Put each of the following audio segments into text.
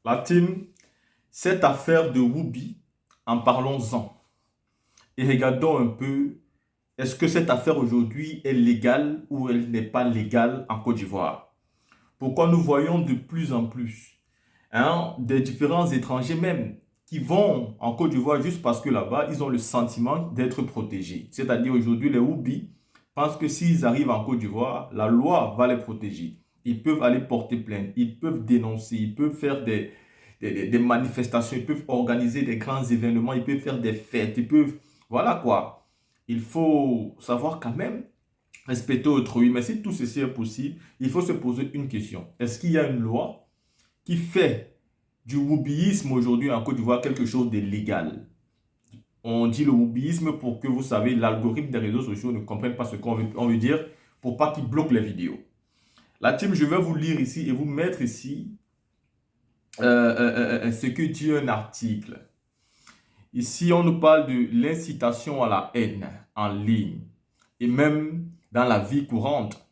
La team, cette affaire de Whoopi, en parlons-en. Et regardons un peu, est-ce que cette affaire aujourd'hui est légale ou elle n'est pas légale en Côte d'Ivoire? Pourquoi nous voyons de plus en plus des différents étrangers même qui vont en Côte d'Ivoire juste parce que là-bas, ils ont le sentiment d'être protégés. C'est-à-dire aujourd'hui, les Whoopi pensent que s'ils arrivent en Côte d'Ivoire, la loi va les protéger. Ils peuvent aller porter plainte, ils peuvent dénoncer, ils peuvent faire des manifestations, ils peuvent organiser des grands événements, ils peuvent faire des fêtes, ils peuvent... Voilà quoi. Il faut savoir quand même respecter autrui. Mais si tout ceci est possible, il faut se poser une question. Est-ce qu'il y a une loi qui fait du whoopiyisme aujourd'hui en Côte d'Ivoire quelque chose de légal? On dit le whoopiyisme pour que vous savez, l'algorithme des réseaux sociaux ne comprenne pas ce qu'on veut dire pour pas qu'il bloque les vidéos. La team, je vais vous lire ici et vous mettre ici ce que dit un article. Ici, on nous parle de l'incitation à la haine en ligne et même dans la vie courante.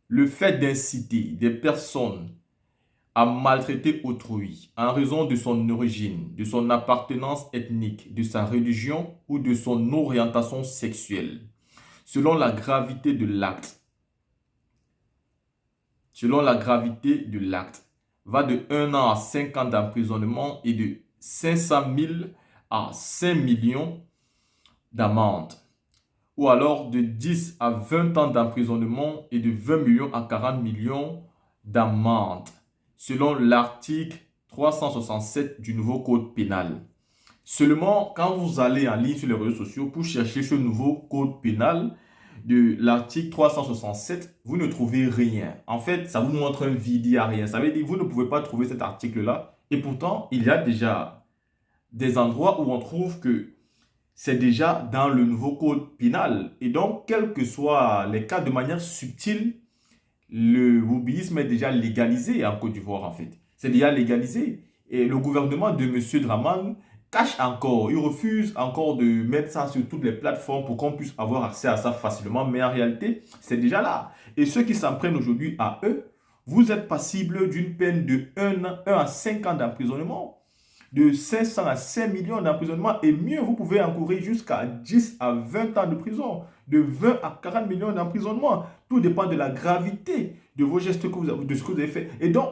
Le fait d'inciter des personnes à maltraiter autrui en raison de son origine, de son appartenance ethnique, de sa religion ou de son orientation sexuelle, selon la gravité de l'acte. Selon la gravité de l'acte, va de 1 an à 5 ans d'emprisonnement et de 500 000 à 5 millions d'amende. Ou alors de 10 à 20 ans d'emprisonnement et de 20 millions à 40 millions d'amende, selon l'article 367 du nouveau code pénal. Seulement, quand vous allez en ligne sur les réseaux sociaux pour chercher ce nouveau code pénal de l'article 367, vous ne trouvez rien. En fait, ça vous montre un vide, il n'y a rien. Ça veut dire que vous ne pouvez pas trouver cet article-là. Et pourtant, il y a déjà des endroits où on trouve que c'est déjà dans le nouveau code pénal. Et donc, quels que soient les cas, de manière subtile, le whoopiyisme est déjà légalisé en Côte d'Ivoire, en fait. C'est déjà légalisé. Et le gouvernement de M. Dramane cache encore, il refuse encore de mettre ça sur toutes les plateformes pour qu'on puisse avoir accès à ça facilement. Mais en réalité, c'est déjà là. Et ceux qui s'en prennent aujourd'hui à eux, vous êtes passible d'une peine de 1 à 5 ans d'emprisonnement, de 500 à 5 millions d'emprisonnement, et mieux, vous pouvez encourir jusqu'à 10 à 20 ans de prison, de 20 à 40 millions d'emprisonnement. Tout dépend de la gravité de vos gestes, de ce que vous avez fait. Et donc,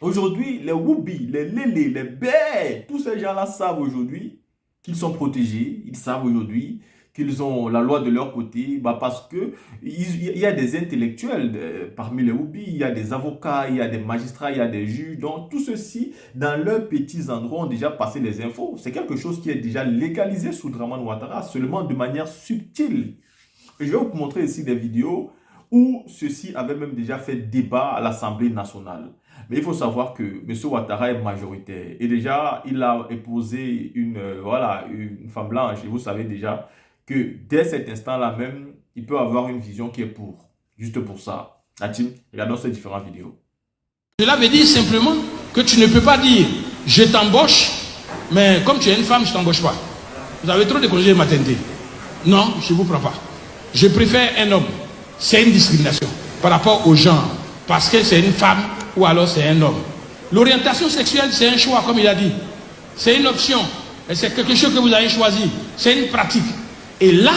aujourd'hui, les Whoopi, les Lélé, les Bè, tous ces gens-là savent aujourd'hui qu'ils sont protégés. Ils savent aujourd'hui qu'ils ont la loi de leur côté, parce que il y a des intellectuels parmi les Whoopi, il y a des avocats, il y a des magistrats, il y a des juges. Donc, tout ceci, dans leurs petits endroits, ont déjà passé les infos. C'est quelque chose qui est déjà légalisé sous Dramane Ouattara, seulement de manière subtile. Et je vais vous montrer ici des vidéos où ceci avait même déjà fait débat à l'Assemblée nationale. Mais il faut savoir que M. Ouattara est majoritaire. Et déjà, il a épousé une femme blanche. Et vous savez déjà que dès cet instant-là même, il peut avoir une vision qui est pour. Juste pour ça. La team, regardons ces différentes vidéos. Cela veut dire simplement que tu ne peux pas dire « je t'embauche, mais comme tu es une femme, je ne t'embauche pas. Vous avez trop de congés de maternité. » Non, je ne vous prends pas. Je préfère un homme. C'est une discrimination par rapport au genre. Parce que c'est une femme ou alors c'est un homme. L'orientation sexuelle, c'est un choix, comme il a dit. C'est une option. Et c'est quelque chose que vous avez choisi. C'est une pratique. Et là,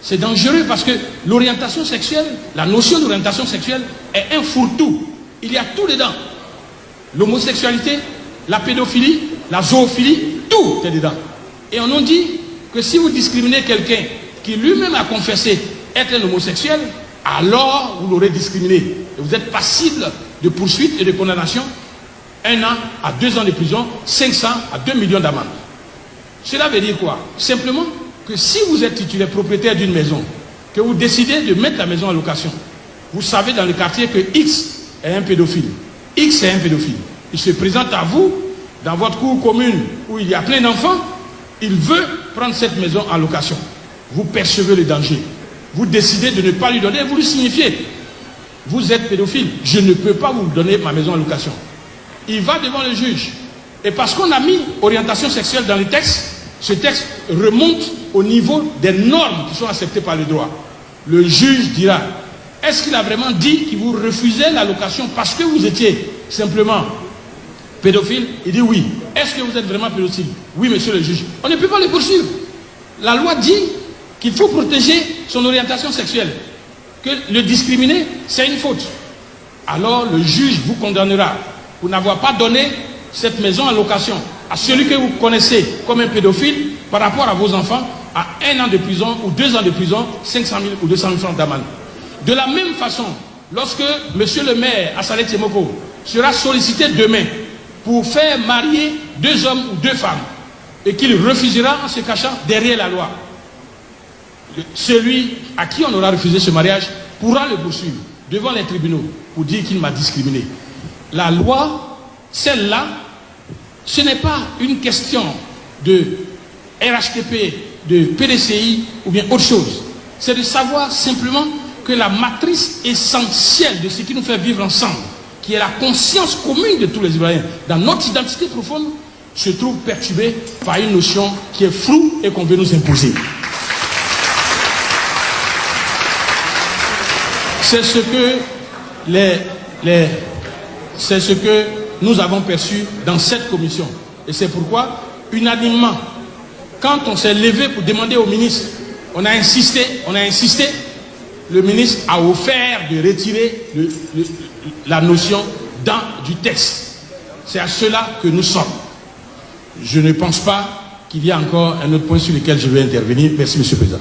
c'est dangereux parce que l'orientation sexuelle, la notion d'orientation sexuelle est un fourre-tout. Il y a tout dedans. L'homosexualité, la pédophilie, la zoophilie, tout est dedans. Et on nous dit que si vous discriminez quelqu'un qui lui-même a confessé être un homosexuel, alors vous l'aurez discriminé. Et vous êtes passible de poursuites et de condamnation, 1 an à 2 ans de prison, 500 à 2 millions d'amende. Cela veut dire quoi? Simplement que si vous êtes titulaire propriétaire d'une maison, que vous décidez de mettre la maison en location, vous savez dans le quartier que X est un pédophile. X est un pédophile. Il se présente à vous, dans votre cour commune où il y a plein d'enfants, il veut prendre cette maison en location. Vous percevez le danger. Vous décidez de ne pas lui donner, vous lui signifiez. Vous êtes pédophile, je ne peux pas vous donner ma maison en location. Il va devant le juge. Et parce qu'on a mis orientation sexuelle dans le texte, ce texte remonte au niveau des normes qui sont acceptées par le droit. Le juge dira, est-ce qu'il a vraiment dit qu'il vous refusait la location parce que vous étiez simplement pédophile, il dit oui. Est-ce que vous êtes vraiment pédophile? Oui, monsieur le juge. On ne peut pas le poursuivre. La loi dit qu'il faut protéger son orientation sexuelle. Que le discriminer, c'est une faute. Alors le juge vous condamnera pour n'avoir pas donné cette maison en location à celui que vous connaissez comme un pédophile par rapport à vos enfants à 1 an de prison ou 2 ans de prison, 500 000 ou 200 000 francs d'amende. De la même façon, lorsque monsieur le maire Assalé Tsemoko sera sollicité demain pour faire marier 2 hommes ou 2 femmes et qu'il refusera en se cachant derrière la loi, celui à qui on aura refusé ce mariage pourra le poursuivre devant les tribunaux pour dire qu'il m'a discriminé. La loi, celle-là, ce n'est pas une question de RHTP, de PDCI ou bien autre chose. C'est de savoir simplement que la matrice essentielle de ce qui nous fait vivre ensemble, qui est la conscience commune de tous les Ivoiriens, dans notre identité profonde, se trouve perturbée par une notion qui est floue et qu'on veut nous imposer. C'est ce que nous avons perçu dans cette commission. Et c'est pourquoi, unanimement, quand on s'est levé pour demander au ministre, on a insisté, le ministre a offert de retirer la notion du texte. C'est à cela que nous sommes. Je ne pense pas qu'il y a encore un autre point sur lequel je vais intervenir. Merci, Monsieur le Président.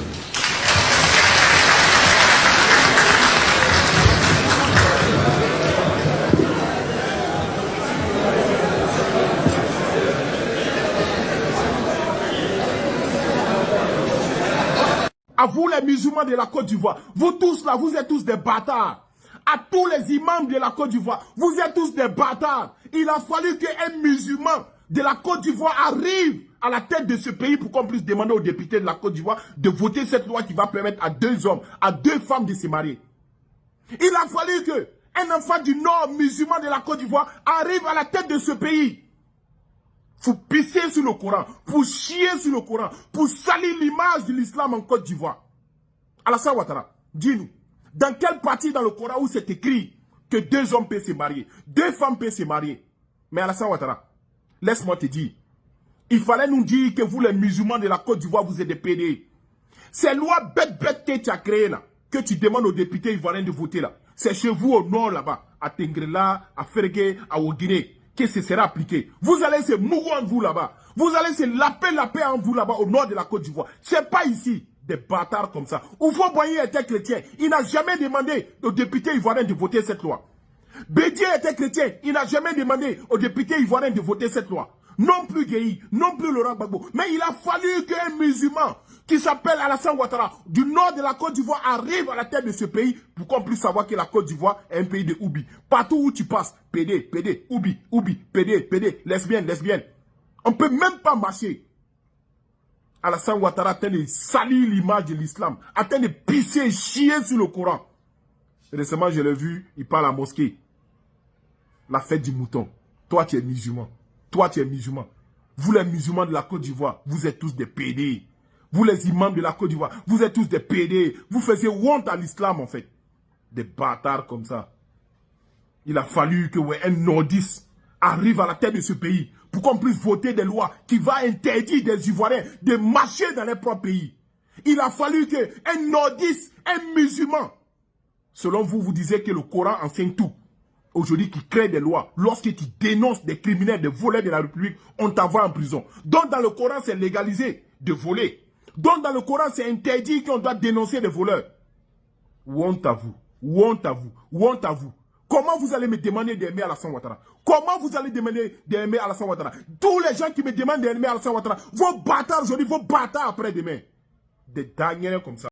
À vous les musulmans de la Côte d'Ivoire, vous tous là, vous êtes tous des bâtards. À tous les imams de la Côte d'Ivoire, vous êtes tous des bâtards. Il a fallu qu'un musulman de la Côte d'Ivoire arrive à la tête de ce pays pour qu'on puisse demander aux députés de la Côte d'Ivoire de voter cette loi qui va permettre à 2 hommes, à 2 femmes de se marier. Il a fallu qu'un enfant du Nord musulman de la Côte d'Ivoire arrive à la tête de ce pays. Pour pisser sur le Coran, pour chier sur le Coran, pour salir l'image de l'islam en Côte d'Ivoire. Alassane Ouattara, dis-nous, dans quelle partie dans le Coran où c'est écrit que 2 hommes peuvent se marier, 2 femmes peuvent se marier? Mais Alassane Ouattara, laisse-moi te dire, il fallait nous dire que vous les musulmans de la Côte d'Ivoire, vous êtes des PD. Ces lois bêtes que tu as créées là, que tu demandes aux députés ivoiriens de voter là, c'est chez vous au nord là-bas, à Tengrela, à Fergué, à Oguiné, que ce sera appliqué. Vous allez se mourir en vous là-bas. Vous allez se laper en vous là-bas au nord de la Côte d'Ivoire. C'est pas ici, des bâtards comme ça. Oufo Boigny était chrétien. Il n'a jamais demandé aux députés ivoiriens de voter cette loi. Bédier était chrétien. Il n'a jamais demandé aux députés ivoiriens de voter cette loi. Non plus Guéhi, non plus Laurent Gbagbo. Mais il a fallu qu'un musulman qui s'appelle Alassane Ouattara, du nord de la Côte d'Ivoire, arrive à la tête de ce pays pour qu'on puisse savoir que la Côte d'Ivoire est un pays de Oubi. Partout où tu passes, PD, Oubi, PD, lesbienne. On ne peut même pas marcher. Alassane Ouattara a de salir l'image de l'islam, a de pisser, chier sur le Coran. Récemment, je l'ai vu, il parle à la mosquée. La fête du mouton. Toi, tu es musulman. Vous, les musulmans de la Côte d'Ivoire, vous êtes tous des PD. Vous, les imams de la Côte d'Ivoire, vous êtes tous des PD. Vous faisiez honte à l'islam, en fait. Des bâtards comme ça. Il a fallu que un nordiste arrive à la tête de ce pays pour qu'on puisse voter des lois qui vont interdire des Ivoiriens de marcher dans leur propre pays. Il a fallu qu'un nordiste, un musulman, selon vous, vous disiez que le Coran enseigne tout. Aujourd'hui, qui crée des lois, lorsque tu dénonces des criminels, des voleurs de la République, on t'envoie en prison. Donc dans le Coran, c'est légalisé de voler. Donc dans le Coran, c'est interdit qu'on doit dénoncer des voleurs. Honte à vous. Comment vous allez me demander d'aimer Alassane Ouattara? Comment vous allez demander d'aimer Alassane Ouattara? Tous les gens qui me demandent d'aimer Alassane Ouattara, vos bâtards aujourd'hui, vos bâtards après-demain. Des derniers comme ça.